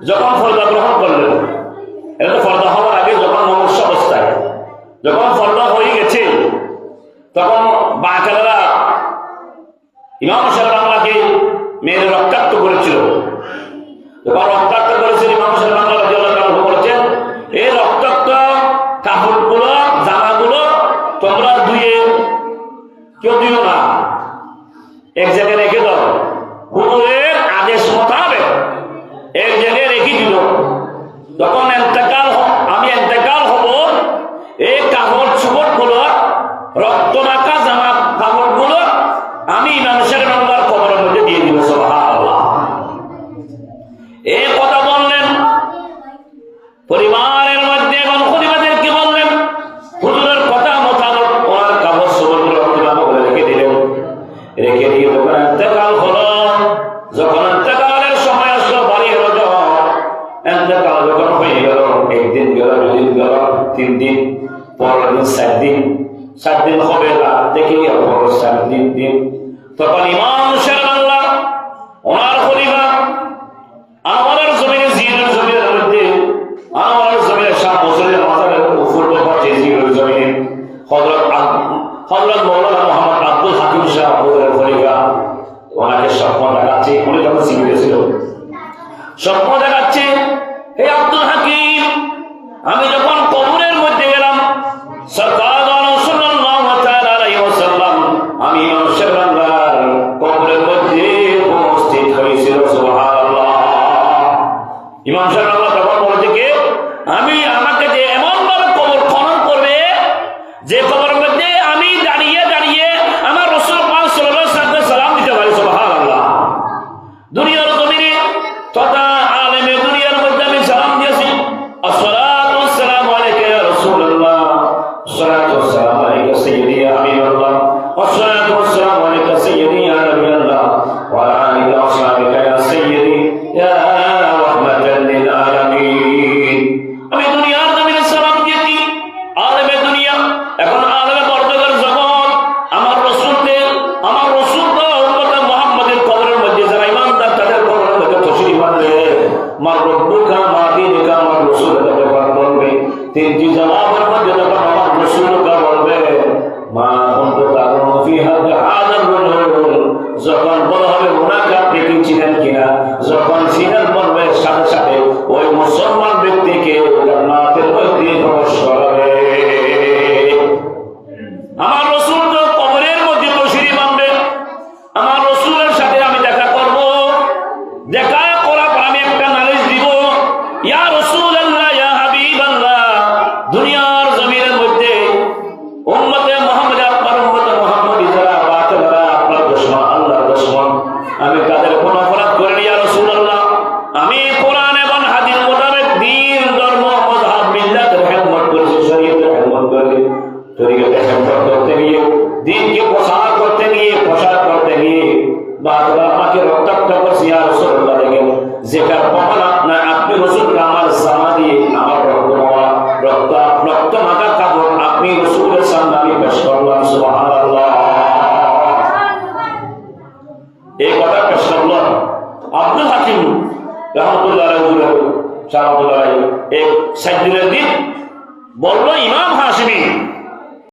যখন ফর্দা গ্রহণ করলেন, এটা তো ফর্দা হওয়ার আগে যখন মনুষ্য অবস্থায়, যখন ফর্দা হয়ে গেছে তখন বাকালেরা ইমাম সাহেব বাংলাকে মেয়ের রক্তাক্ত করেছিল। যখন রক্তাক্ত করেছিল ইমাম সাহেব বাংলা বলেছেন, এই রক্তাক্ত কাপড়গুলো জামাগুলো তোমরা ধুয়ে কেউ দিও না, এক জায়গায় রেখে দাও। হুজুরের আদেশ মোতাবেক এক জায়গায় রেখে দিল। যখন আমি এন্তেকাল হব, এই কাপড় চোপড় গুলো, রক্ত মাখা জামা কাপড় গুলো আমি ইমাম সাহেব বাংলার কবরের মধ্যে দিয়ে দিব। সুবহানাল্লাহ। এই কথা বললেন পরিবারের মধ্যে, এবং পরিবারদেরকে বললেন হুজুরের কথা মোতাবেক ওনার কাপড় চোপড় গুলো রেখে দিলেন। রেখে দিয়ে যখন ইন্তেকাল হলো, যখন ইন্তেকালের সময় আসলো, বাড়ি হলো, ইন্তেকাল যখন হয়ে গেল, একদিন গেল, দুদিন গেল, 3 দিন, 15 দিন, 7 দিন, 7 দিন হবে না দেখি 7 দিন, তখন ইমাম সাহেব বাংলা ওনার খলিফা আনোয়ারের জমিনে, জিয়ারের জমিনের মধ্যে, আনোয়ারের জমিনে শাহ মুসলিমের মাজারের উপর পাচ্ছে জিয়ারের জমিনে হযরত মাওলানা মুহাম্মদ আব্দুল হাকিম শাহ আমাদের খলিফা ওনাকে স্বপ্ন দেখাচ্ছে। উনি যখন জীবিত ছিল স্বপ্ন দেখাচ্ছে, হে আব্দুল হাকিম, আমি যখন কবরের মধ্যে গেলাম, সরকার সাল্লাল্লাহু তাআলা আলাইহি ওয়াসাল্লাম আমি ইমাম সাহেব বাংলার কবরের মধ্যে উপস্থিত হয়েছিল। সুবহানাল্লাহ। ইমাম সাহেব বাংলা তখন বলছে কি, আমাকে যে এমন ভাবে কবর খনন করবে যে কবরের মধ্যে আমি দাঁড়িয়ে দাঁড়িয়ে আমার রাসূল পাক সাল্লাল্লাহু আলাইহি ওয়াসাল্লাম সালাম দিতে পারি। সুবহানাল্লাহ। দুনিয়ার জমিনে তথা আলেমে দুনিয়ার মধ্যে আমি সালাম দিয়েছি, আসসালাতু ওয়াসসালামু আলাইকা ইয়া রাসূলুল্লাহ, আসসালাতু ওয়াসসালামু আলাইকা সাইয়্যিদি ইয়া হাবিবাল্লাহ, আসসালাতু ওয়াসসালামু আলাইকা সাইয়্যিদি ইয়া নাবিয়াল্লাহ, ওয়া আলা আলিহি ওয়া আসহাবিহি ইয়া সাইয়্যিদি ইয়া রাহমাতাল লিল আলামিন। আমি দুনিয়ার জমিনে সালাম দিয়েছি আলেমে দুনিয়া, এখন আলেমে বর্তমান জগৎ আমার রাসূলকে, আমার রাসূল উম্মত মুহাম্মাদের কবরের মধ্যে যারা ঈমানদার তাদের কবরের মধ্যে তশরিফ আনলে, মার রব্বুকা মা দীনুকা, আমার রাসূল যখন বলবে 3টি জবাবের মধ্যে যখন আমার রাসূলকে বলবে মা কুনতু তাকুনু ফি হাযার রাজুল, যখন বলা হবে ওনাকে আপনি কি চিনেন কিনা, যখন চিনেন বলবে সাথে সাথে ওই মুসলমান ব্যক্তিকে জান্নাতের মধ্যে প্রবেশ করাবে। আমার রাসূল তো কবরের মধ্যে তশরিফ আনবে, আমার রাসূলের সাথে আমি দেখা করব, দেখা করার পর আমি একটা নালিশ দিব, ইয়া রাসূলুল্লাহ, ইয়া হাবিবাল্লাহ, দুনিয়ার জমিনের মধ্যে উম্মতে মুহাম্মদ, আপনার উম্মতে মুহাম্মদী যারা বাতিলরা, আপনার দুশমন, আল্লাহর দুশমন, আমি তাদের কোন অপরাধ করিনি ইয়া রাসূলুল্লাহ। আমি কোরআন এবং হাদিস মোতাবেক দিন, ধর্ম, মাযহাব, মিল্লাতের খেদমত করেছি, শরীয়তের খেদমত করেছি, তরিকতের খেদমত করতে গিয়ে, দ্বীনকে প্রসার করতে গিয়ে বাতিলরা আমাকে রক্তাক্ত করছে ইয়া রাসূলুল্লাহ। দেখেন যেটা প্রমাণ আপনার, আপনি রাসূলকে আমার জামা দিয়ে আমার রক্ত মাখা কাপড় আপনি রাসূলের সামনে আমি পেশ করলাম। সুবহানাল্লাহ। এই কথা পেশ করলাম আব্দুল হাকিম রাহমাতুল্লাহ আলাইহি, এক সাইয়্যিদের দিন বলল ইমাম হাশিমি